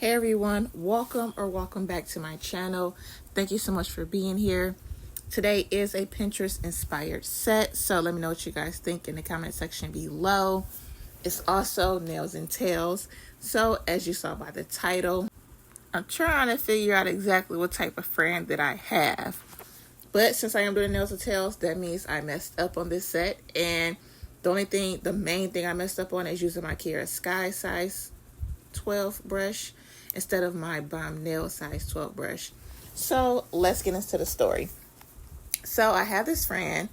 Hey everyone, welcome back to my channel. Thank you so much for being here. Today is a Pinterest inspired set, so let me know what you guys think in the comment section below. It's also nails and tails. So as you saw by the title, I'm trying to figure out exactly what type of friend that I have. But since I am doing nails and tails, that means I messed up on this set. And the main thing I messed up on is using my Kira Sky size 12 brush instead of my Bomb Nail size 12 brush. So let's get into the story. So I have this friend.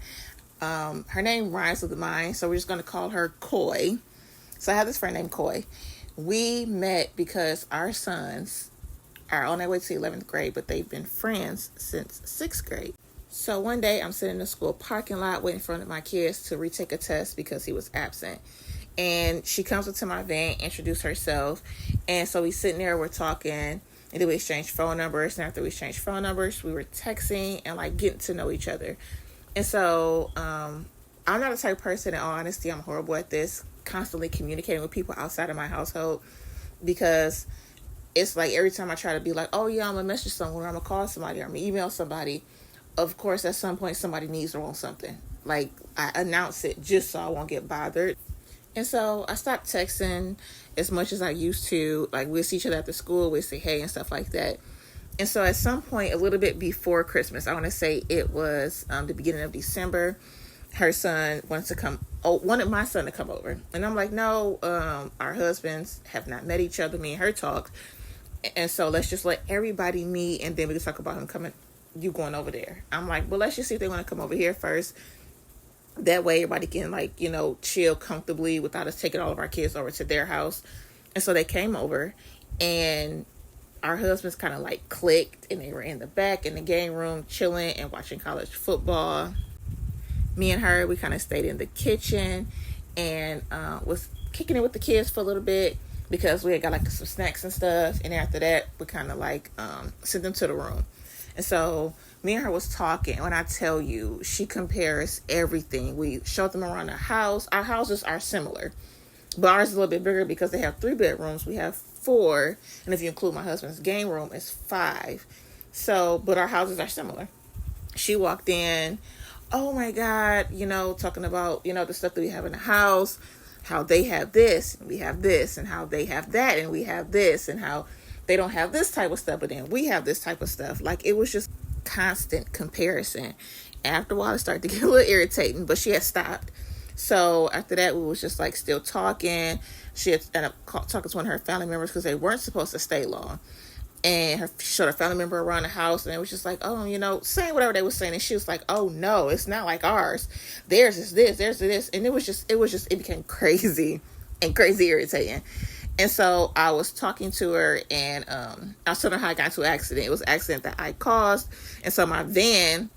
Her name rhymes with mine, so we're just going to call her Koi. So I have this friend named Koi. We met because our sons are on their way to 11th grade, but they've been friends since 6th grade. So one day I'm sitting in the school parking lot waiting for one of my kids to retake a test because he was absent. And she comes into my van, introduce herself. And so we sitting there, we're talking, and then we exchange phone numbers. And after we exchanged phone numbers, we were texting and like getting to know each other. And so I'm not the type of person, in all honesty, I'm horrible at this, constantly communicating with people outside of my household, because it's like every time I try to be like, oh yeah, I'm gonna message someone, or I'm gonna call somebody, or I'm gonna email somebody, of course at some point somebody needs or wants something. Like I announce it just so I won't get bothered. And so I stopped texting as much as I used to. Like we'd see each other after school, we'd say hey and stuff like that. And so at some point, a little bit before Christmas, I want to say it was the beginning of December, her son wanted my son to come over. And I'm like, no, our husbands have not met each other. Me and her talked. And so let's just let everybody meet, and then we can talk about you going over there. I'm like, well, let's just see if they want to come over here first. That way everybody can chill comfortably without us taking all of our kids over to their house. And so they came over, and our husbands kind of like clicked, and they were in the back in the game room chilling and watching college football. Me and her, we kind of stayed in the kitchen and was kicking it with the kids for a little bit because we had got some snacks and stuff. And after that, we kind of sent them to the room. And so me and her was talking. When I tell you, she compares everything. We showed them around the house. Our houses are similar, but ours is a little bit bigger because they have 3 bedrooms. We have 4. And if you include my husband's game room, it's 5. So, but our houses are similar. She walked in, oh my God, talking about, the stuff that we have in the house, how they have this, and we have this, and how they have that, and we have this, and how they don't have this type of stuff, but then we have this type of stuff. Like, it was just constant comparison. After a while, it started to get a little irritating, but she had stopped. So after that, we was just still talking. She had ended up talking to one of her family members because they weren't supposed to stay long. And she showed her family member around the house, and it was just like, oh, saying whatever they were saying. And she was like, oh no, it's not like ours. Theirs is this, theirs is this. And it became crazy and crazy irritating. And so I was talking to her, and I was telling her how I got into an accident. It was an accident that I caused. And so my van,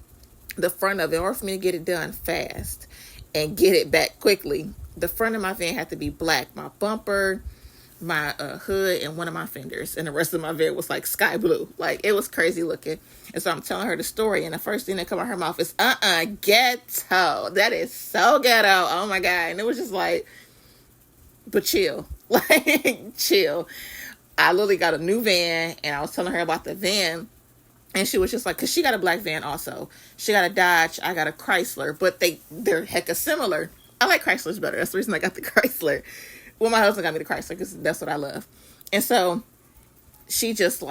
the front of it, in order for me to get it done fast and get it back quickly, the front of my van had to be black. My bumper, my hood, and one of my fenders, and the rest of my van was sky blue. It was crazy looking. And so I'm telling her the story, and the first thing that come out her mouth is ghetto. That is so ghetto. Oh my God. And it was just but chill. Chill. I literally got a new van, and I was telling her about the van, and she was just because she got a black van also. She got a Dodge, I got a Chrysler, but they're hecka similar. I like Chryslers better. That's the reason I got the Chrysler. Well, my husband got me the Chrysler because that's what I love. And so she just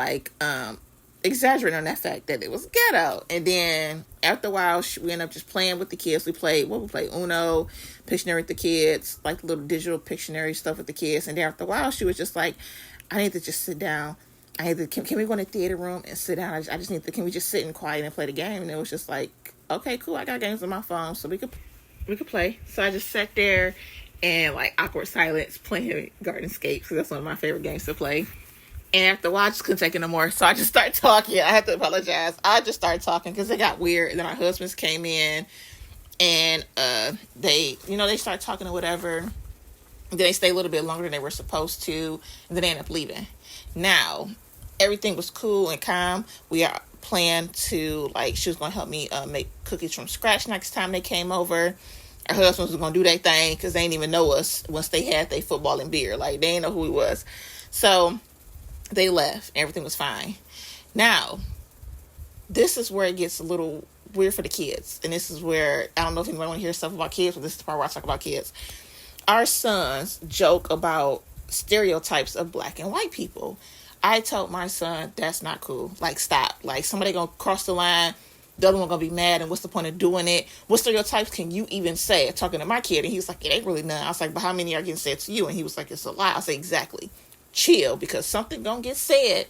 exaggerated on that fact that it was ghetto. And then after a while, we ended up just playing with the kids. We played Uno, Pictionary with the kids, little digital Pictionary stuff with the kids. And then after a while, she was just I need to just sit down. Can we go in the theater room and sit down? I just need to, can we just sit in quiet and play the game? And it was just okay, cool. I got games on my phone, so we could play. So I just sat there and awkward silence playing Gardenscape, because that's one of my favorite games to play. And after a while, I just couldn't take it no more. So I just started talking. I have to apologize. I just started talking because it got weird. And then our husbands came in, and they started talking or whatever. And then they stayed a little bit longer than they were supposed to. And then they ended up leaving. Now, everything was cool and calm. We are planned to, she was going to help me make cookies from scratch next time they came over. Our husbands was going to do their thing because they didn't even know us once they had their football and beer. They didn't know who we was. So They left. Everything was fine. Now, this is where it gets a little weird for the kids. And this is where, I don't know if anybody want to hear stuff about kids, but this is the part where I talk about kids. Our sons joke about stereotypes of black and white people. I told my son, that's not cool. Like, stop. Like, somebody gonna cross the line, the other one gonna be mad, and what's the point of doing it? What stereotypes can you even say? Talking to my kid, and he was like, it ain't really none. I was like, but how many are getting said to you? And he was like, it's a lot. I said, exactly. Chill, because something gonna get said,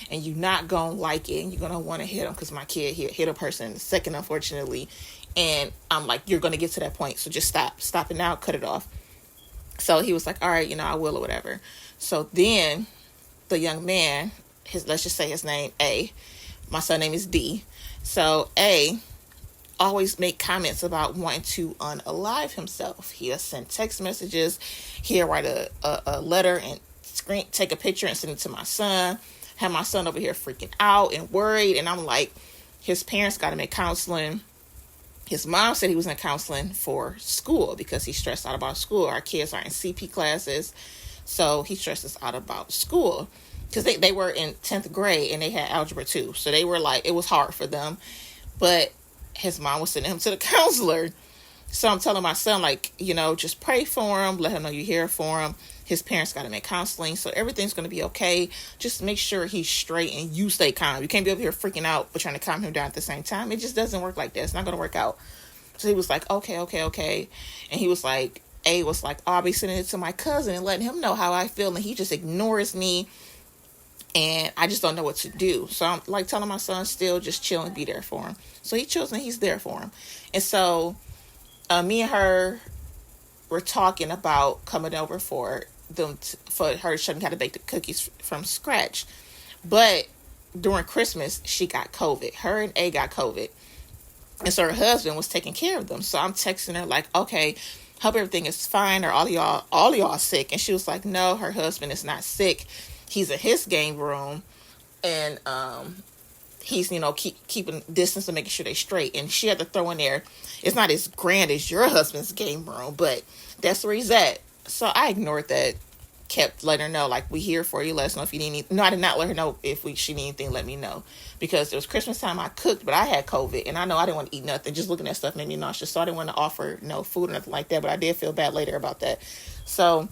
and you're not gonna like it, and you're gonna want to hit them, because my kid hit a person in a second, unfortunately, and I'm like, you're gonna get to that point, so just stop it now, cut it off. So he was like, all right, I will, or whatever. So then the young man, let's just say his name A, my son name is D. So A always make comments about wanting to unalive himself. He'll send text messages. He'll write a letter and take a picture and send it to my son. Have my son over here freaking out and worried. And I'm like, his parents got him in counseling. His mom said he was in counseling for school because he's stressed out about school. Our kids are in CP classes, so he stresses out about school. Because they were in 10th grade and they had algebra 2. So they were like, it was hard for them. But his mom was sending him to the counselor. So I'm telling my son, like, just pray for him. Let him know you're here for him. His parents got him in counseling. So everything's going to be okay. Just make sure he's straight and you stay calm. You can't be over here freaking out but trying to calm him down at the same time. It just doesn't work like that. It's not going to work out. So he was like, okay. And he was like, A was like, I'll be sending it to my cousin and letting him know how I feel. And he just ignores me. And I just don't know what to do. So I'm like telling my son still just chill and be there for him. So he chills and he's there for him. And so me and her were talking about coming over for her to show me how to bake the cookies from scratch. But during Christmas, she got COVID. Her and A got COVID. And so her husband was taking care of them. So I'm texting her like, okay, hope everything is fine. Or all y'all sick? And she was like, no, her husband is not sick. He's in his game room, and he's, keeping distance and making sure they're straight. And she had to throw in there, it's not as grand as your husband's game room, but that's where he's at. So I ignored that, kept letting her know, like, we here for you. Let us know if you need anything. No, I did not let her know if she need anything, let me know. Because it was Christmas time, I cooked, but I had COVID, and I know I didn't want to eat nothing. Just looking at stuff made me nauseous, so I didn't want to offer no food or nothing like that, but I did feel bad later about that. So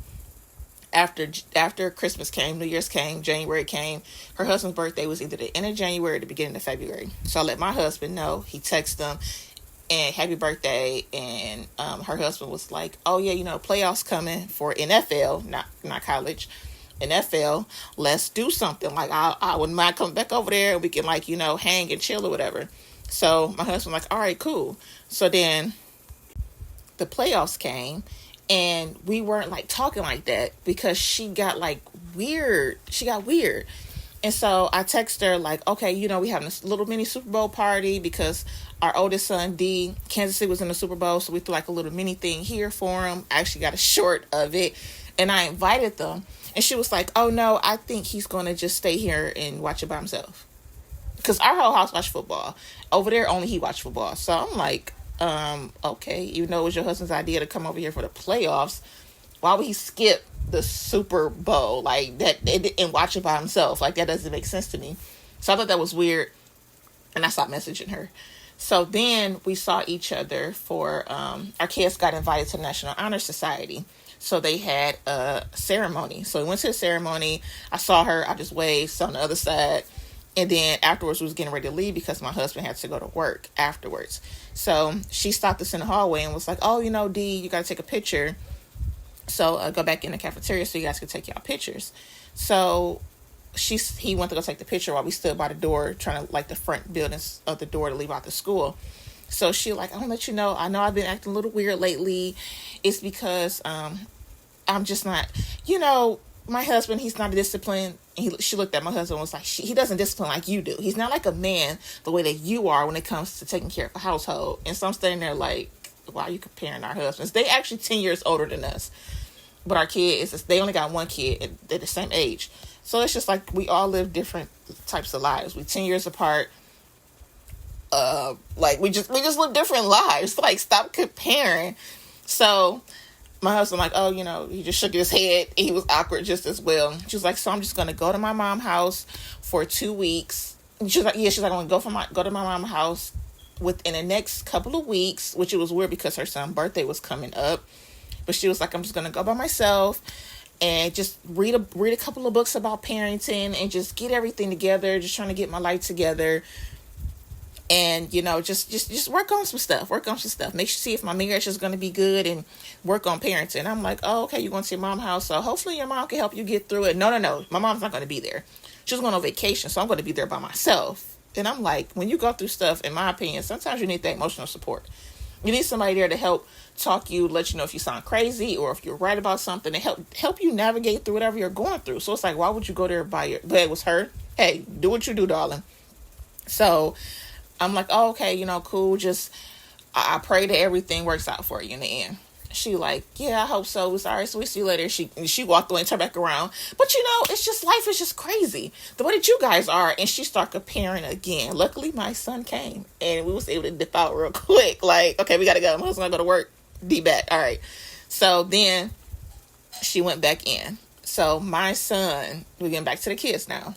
after Christmas came, New Year's came, January came, her husband's birthday was either the end of January or the beginning of February. So I let my husband know. He texted them and happy birthday. And her husband was like, oh yeah, playoffs coming for NFL, not college, NFL. Let's do something. Like I wouldn't mind coming back over there and we can hang and chill or whatever. So my husband was like, all right, cool. So then the playoffs came. And we weren't talking like that because she got weird. She got weird. And so I texted her like, okay, we having this little mini Super Bowl party because our oldest son, D, Kansas City was in the Super Bowl. So we threw a little mini thing here for him. I actually got a short of it and I invited them. And she was like, oh no, I think he's going to just stay here and watch it by himself. Because our whole house watched football. Over there, only he watched football. So I'm like, okay, even though it was your husband's idea to come over here for the playoffs, why would he skip the Super Bowl and watch it by himself? That doesn't make sense to me. So I thought that was weird, and I stopped messaging her. So then we saw each other for our kids got invited to the National Honor Society. So they had a ceremony. So we went to the ceremony. I saw her. I just waved on the other side. And then afterwards, we was getting ready to leave because my husband had to go to work afterwards. So she stopped us in the hallway and was like, oh, D, you got to take a picture. So go back in the cafeteria so you guys can take y'all pictures. So he went to go take the picture while we stood by the door trying to the front buildings of the door to leave out the school. So she I want to let you know, I know I've been acting a little weird lately. It's because I'm just not, my husband, he's not disciplined. She looked at my husband and was like, he doesn't discipline like you do. He's not like a man the way that you are when it comes to taking care of a household. And so I'm standing there like, why are you comparing our husbands? They actually 10 years older than us. But our kid, they only got one kid and they're the same age. So it's just we all live different types of lives. We 10 years apart. We just live different lives. Stop comparing. So my husband like, oh, he just shook his head. He was awkward just as well. She was like, so I'm just going to go to my mom's house for 2 weeks. And she was like, I'm going to go to my mom's house within the next couple of weeks, which it was weird because her son's birthday was coming up. But she was like, I'm just going to go by myself and just read a couple of books about parenting and just get everything together, just trying to get my life together. And, just work on some stuff. Make sure, see if my marriage is going to be good and work on parenting. I'm like, oh, okay, you're going to your mom's house. So hopefully your mom can help you get through it. No. My mom's not going to be there. She's going on vacation. So I'm going to be there by myself. And I'm like, when you go through stuff, in my opinion, sometimes you need that emotional support. You need somebody there to help talk you, let you know if you sound crazy or if you're right about something, and help you navigate through whatever you're going through. So it's like, why would you go there but it was her? Hey, do what you do, darling. So I'm like, oh, okay, cool. Just, I pray that everything works out for you in the end. She like, yeah, I hope so. It's all right. So we see you later. She walked away and turned back around. But it's just, life is just crazy. The way that you guys are. And she started comparing again. Luckily, my son came and we was able to dip out real quick. Like, okay, we got to go. My husband's going to go to work. D-back. All right. So then she went back in. So my son, we're getting back to the kids now.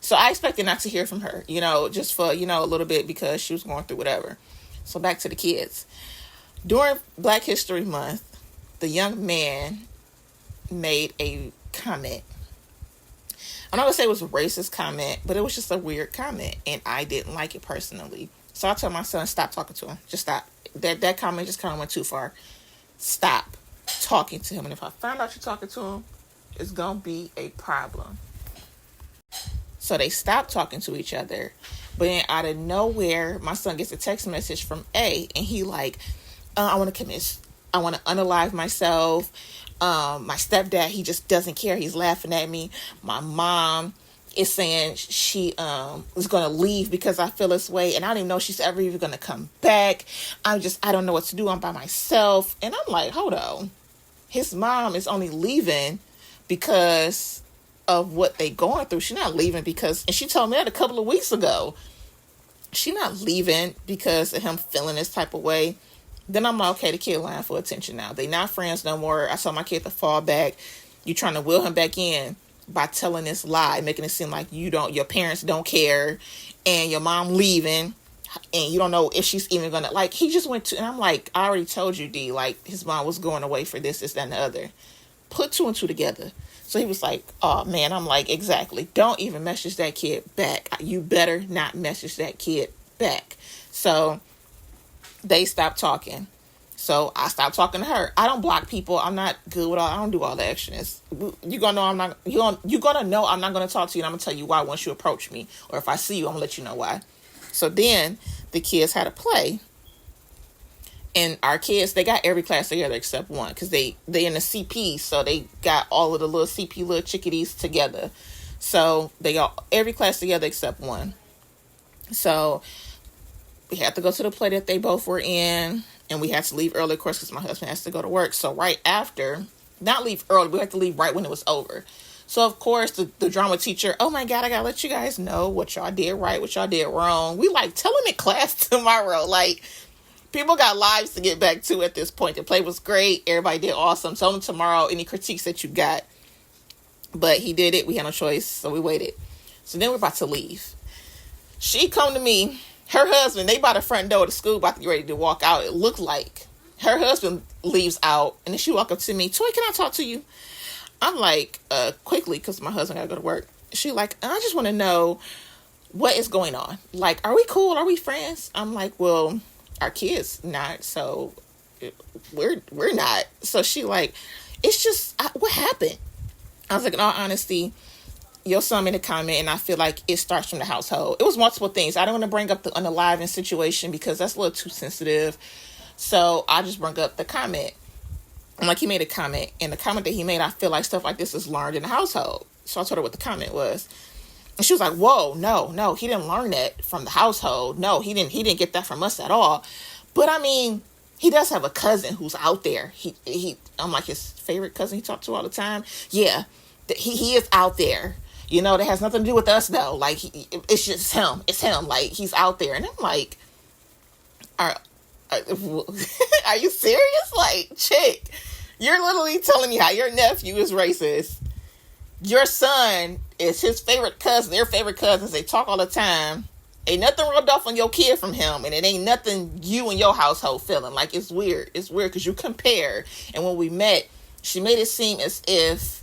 So I expected not to hear from her, just for, a little bit because she was going through whatever. So back to the kids. During Black History Month, the young man made a comment. I'm not going to say it was a racist comment, but it was just a weird comment, and I didn't like it personally. So I told my son, stop talking to him. Just stop. That comment just kind of went too far. Stop talking to him. And if I find out you're talking to him, it's going to be a problem. So they stopped talking to each other. But then out of nowhere, my son gets a text message from A. And he like, I want to commit. I want to unalive myself. My stepdad, he just doesn't care. He's laughing at me. My mom is saying she is going to leave because I feel this way. And I don't even know if she's ever even going to come back. I don't know what to do. I'm by myself. And I'm like, hold on. His mom is only leaving because of what they going through. She's not leaving because, and she told me that a couple of weeks ago, she's not leaving because of him feeling this type of way. Then I'm like, okay, the kid lying for attention now. They not friends no more. I told my kid to fall back. You trying to will him back in by telling this lie, making it seem like your parents don't care, and your mom leaving, and you don't know if she's even gonna, like, he just went to, and I'm like, I already told you, D, like, his mom was going away for this, that, and the other. Put two and two together. So he was like, oh man. I'm like, exactly. Don't even message that kid back. You better not message that kid back. So they stopped talking. So I stopped talking to her. I don't block people. I'm not good with all. I don't do all the extras. You're gonna know I'm not. You're gonna know I'm not gonna talk to you, and I'm gonna tell you why once you approach me, or if I see you, I'm gonna let you know why. So then the kids had a play, and our kids, they got every class together except one, because they in the CP, so they got all of the little CP little chickadees together. So they got every class together except one. So we had to go to the play that they both were in. And we had to leave early, of course, because my husband has to go to work. So right after, not leave early, we had to leave right when it was over. So, of course, the drama teacher, oh, my God, I got to let you guys know what y'all did right, what y'all did wrong. We, like, tell them in class tomorrow. Like, people got lives to get back to at this point. The play was great. Everybody did awesome. Tell them tomorrow any critiques that you got. But he did it. We had no choice, so we waited. So then we're about to leave. She come to me. Her husband, they by the front door of the school, about to get ready to walk out. It looked like her husband leaves out, and then she walk up to me, Toy, can I talk to you? I'm like, quickly, because my husband got to go to work. She like, I just want to know what is going on. Like, are we cool? Are we friends? I'm like, well, our kids not, so we're not. So she like, it's just, what happened? I was like, in all honesty, your son made a comment, and I feel like it starts from the household. It was multiple things. I don't want to bring up the unaliving situation because that's a little too sensitive. So I just bring up the comment. I'm like, he made a comment, and the comment that he made, I feel like stuff like this is learned in the household. So I told her what the comment was. And she was like, whoa, no, he didn't learn that from the household. No, he didn't get that from us at all. But I mean, he does have a cousin who's out there. I'm like his favorite cousin he talked to all the time. Yeah, he is out there. That has nothing to do with us, though. Like, it's just him. It's him. Like, he's out there. And I'm like, are you serious? Like, chick, You're literally telling me how your nephew is racist. Your son is his favorite cousin. Their favorite cousins. They talk all the time. Ain't nothing rubbed off on your kid from him. And it ain't nothing you and your household feeling. Like, it's weird. It's weird because you compare. And when we met, she made it seem as if,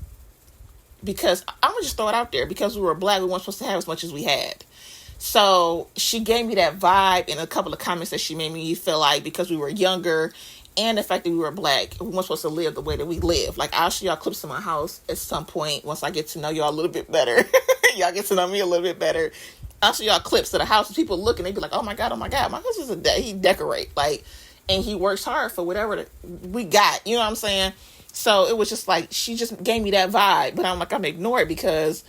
because, I'm going to just throw it out there, because we were black, we weren't supposed to have as much as we had. So she gave me that vibe in a couple of comments that she made me feel like, because we were younger, and the fact that we were black, we weren't supposed to live the way that we live. Like, I'll show y'all clips of my house at some point once I get to know y'all a little bit better. Y'all get to know me a little bit better. I'll show y'all clips of the house. People look and they be like, oh my God. My husband's he decorate. Like, and he works hard for whatever we got. You know what I'm saying? So it was just like, she just gave me that vibe. But I'm like, I'm going to ignore it because,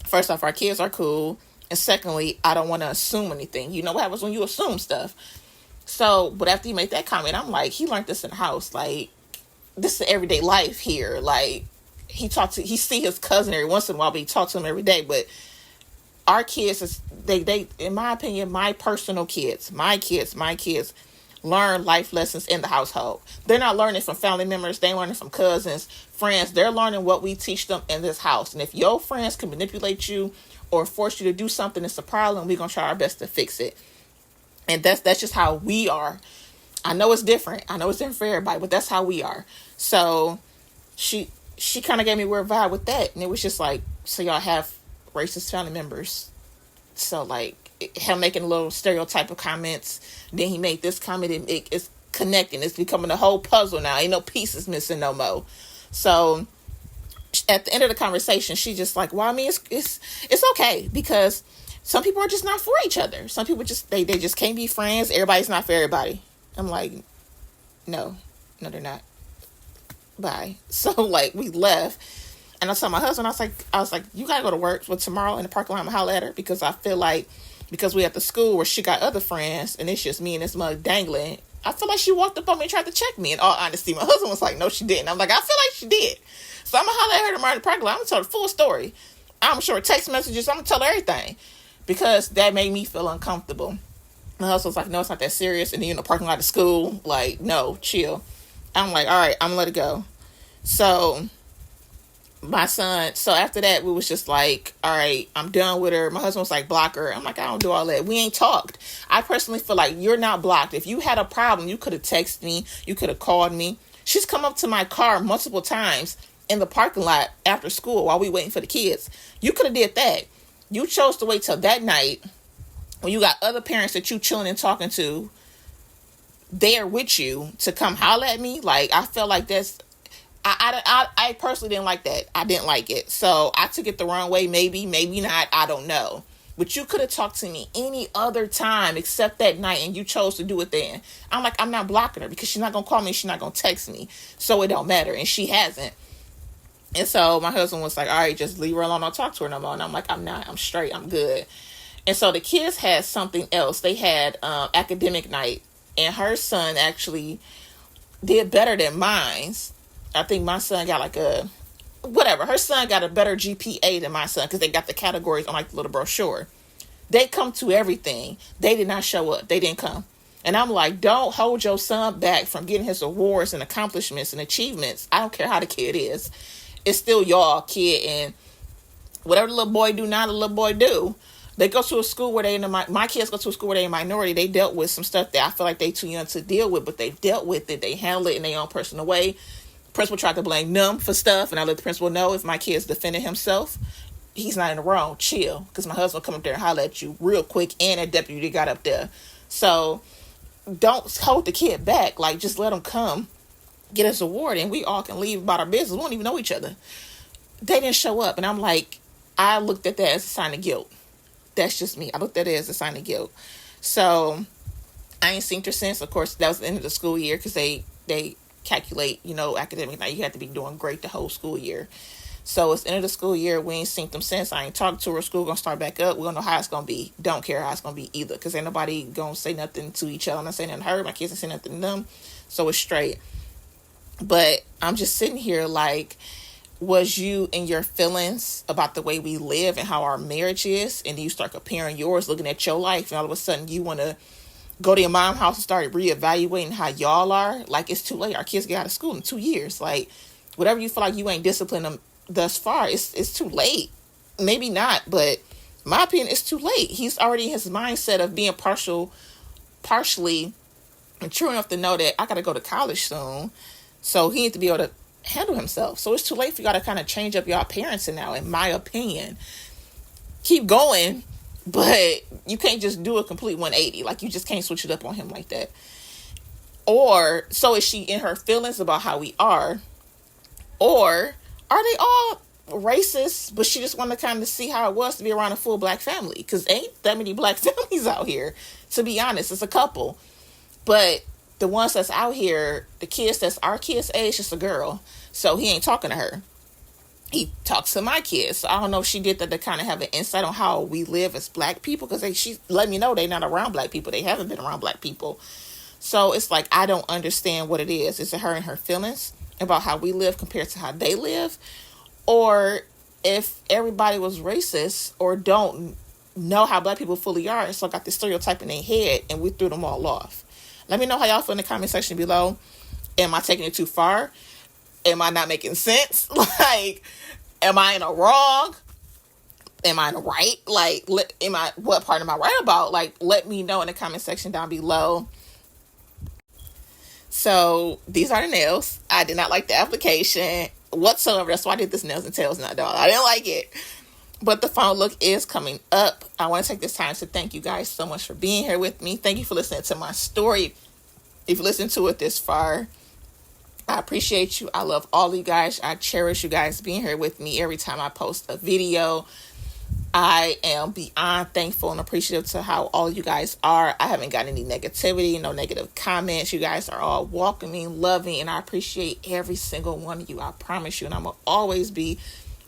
first off, our kids are cool. And secondly, I don't want to assume anything. You know what happens when you assume stuff? So, but after he made that comment, I'm like, he learned this in the house. Like, this is everyday life here. Like, he see his cousin every once in a while, but he talks to him every day. But our kids, they, in my opinion, my kids learn life lessons in the household. They're not learning from family members. They're learning from cousins, friends. They're learning what we teach them in this house. And if your friends can manipulate you or force you to do something, it's a problem. We're going to try our best to fix it. And that's just how we are. I know it's different. I know it's different for everybody, but that's how we are. So she kind of gave me a weird vibe with that. And it was just like, so y'all have racist family members. So like him making a little stereotype of comments. Then he made this comment. It's connecting. It's becoming a whole puzzle now. Ain't no pieces missing no more. So at the end of the conversation, she just like, well, I mean, it's okay because some people are just not for each other. Some people just, they just can't be friends. Everybody's not for everybody. I'm like, no, they're not. Bye. So like we left and I told my husband, I was like, you gotta go to work for tomorrow in the parking lot. I'm gonna holler at her because I feel like, because we at the school where she got other friends and it's just me and this mug dangling. I feel like she walked up on me and tried to check me. In all honesty, my husband was like, no, she didn't. I'm like, I feel like she did. So I'm gonna holler at her tomorrow in the parking lot. I'm gonna tell her the full story. I'm sure text messages. I'm gonna tell her everything. Because that made me feel uncomfortable. My husband was like, no, it's not that serious. And then, parking lot of school, like, no, chill. I'm like, all right, I'm going to let it go. So my son, so after that, we was just like, all right, I'm done with her. My husband was like, block her. I'm like, I don't do all that. We ain't talked. I personally feel like you're not blocked. If you had a problem, you could have texted me. You could have called me. She's come up to my car multiple times in the parking lot after school while we waiting for the kids. You could have did that. You chose to wait till that night when you got other parents that you chilling and talking to there with you to come holler at me. Like, I felt like that's, I personally didn't like that. I didn't like it. So I took it the wrong way. Maybe not. I don't know. But you could have talked to me any other time except that night and you chose to do it then. I'm like, I'm not blocking her because she's not going to call me. She's not going to text me. So it don't matter. And she hasn't. And so my husband was like, all right, just leave her alone. Don't talk to her no more. And I'm like, I'm not. I'm straight. I'm good. And so the kids had something else. They had academic night. And her son actually did better than mine. I think my son got like her son got a better GPA than my son because they got the categories on like the little brochure. They come to everything. They did not show up. They didn't come. And I'm like, don't hold your son back from getting his awards and accomplishments and achievements. I don't care how the kid is. It's still y'all kid, and whatever the little boy do now, the little boy do. They go to a school where my kids go to a school where they're a minority. They dealt with some stuff that I feel like they too young to deal with, but they dealt with it. They handle it in their own personal way. Principal tried to blame them for stuff, and I let the principal know if my kid's defending himself, he's not in the wrong. Chill, because my husband will come up there and holler at you real quick, and a deputy got up there. So don't hold the kid back. Like, just let him come, get his award, and we all can leave about our business. We don't even know each other. They didn't show up, and I'm like, I looked at that as a sign of guilt. That's just me. I looked at it as a sign of guilt. So I ain't seen her since. Of course, that was the end of the school year because they calculate, academic. Now you have to be doing great the whole school year. So it's the end of the school year. We ain't seen them since. I ain't talked to her. School gonna start back up. We don't know how it's gonna be. Don't care how it's gonna be either because ain't nobody gonna say nothing to each other. I'm not saying nothing to her. My kids ain't saying nothing to them. So it's straight. But I'm just sitting here like, was you in your feelings about the way we live and how our marriage is, and you start comparing yours, looking at your life, and all of a sudden you want to go to your mom's house and start reevaluating how y'all are. Like, it's too late. Our kids get out of school in 2 years. Like, whatever you feel like you ain't disciplined them thus far, it's too late. Maybe not, but my opinion, it's too late. He's already in his mindset of being partially mature enough to know that I gotta go to college soon. So he needs to be able to handle himself. So it's too late for y'all to kind of change up y'all parenting now, in my opinion. Keep going, but you can't just do a complete 180. Like, you just can't switch it up on him like that. Or, so is she in her feelings about how we are? Or are they all racist, but she just wanted to kind of see how it was to be around a full black family? Because ain't that many black families out here, to be honest. It's a couple. But the ones that's out here, the kids that's our kids' age, just a girl. So he ain't talking to her. He talks to my kids. So I don't know if she did that to kind of have an insight on how we live as black people, because she let me know they're not around black people. They haven't been around black people. So it's like, I don't understand what it is. Is it her and her feelings about how we live compared to how they live? Or if everybody was racist or don't know how black people fully are, so got this stereotype in their head and we threw them all off. Let me know how y'all feel in the comment section below. Am I taking it too far? Am I not making sense? Like, am I in a wrong? Am I in a right? Like, what part am I right about? Like, let me know in the comment section down below. So these are the nails. I did not like the application whatsoever. That's why I did this nails and tails not dog. I didn't like it. But the final look is coming up. I want to take this time to thank you guys so much for being here with me. Thank you for listening to my story. If you listened to it this far, I appreciate you. I love all of you guys. I cherish you guys being here with me every time I post a video. I am beyond thankful and appreciative to how all you guys are. I haven't got any negativity, no negative comments. You guys are all welcoming, loving, and I appreciate every single one of you. I promise you. And I'm going to always be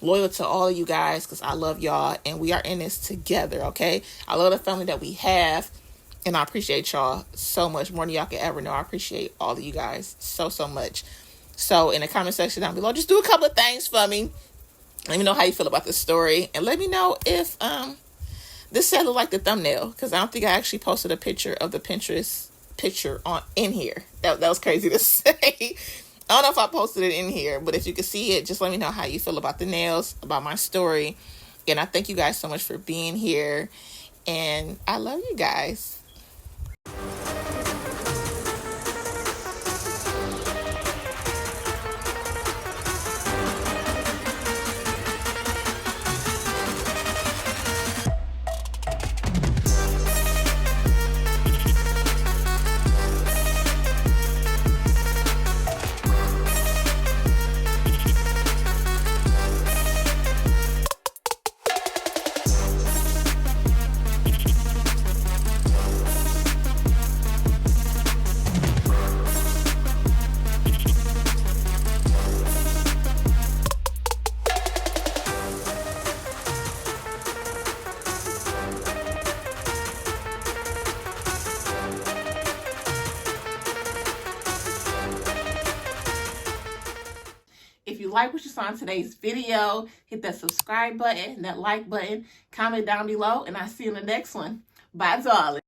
loyal to all of you guys because I love y'all and we are in this together, okay? I love the family that we have and I appreciate y'all so much, more than y'all can ever know. I appreciate all of you guys so much. So in the comment section down below, just do a couple of things for me. Let me know how you feel about this story and let me know if this sounded like the thumbnail, because I don't think I actually posted a picture of the Pinterest picture in here. That was crazy to say. I don't know if I posted it in here, but if you can see it, just let me know how you feel about the nails, about my story. And I thank you guys so much for being here. And I love you guys. If you like what you saw in today's video, hit that subscribe button, that like button, comment down below, and I'll see you in the next one. Bye, darling.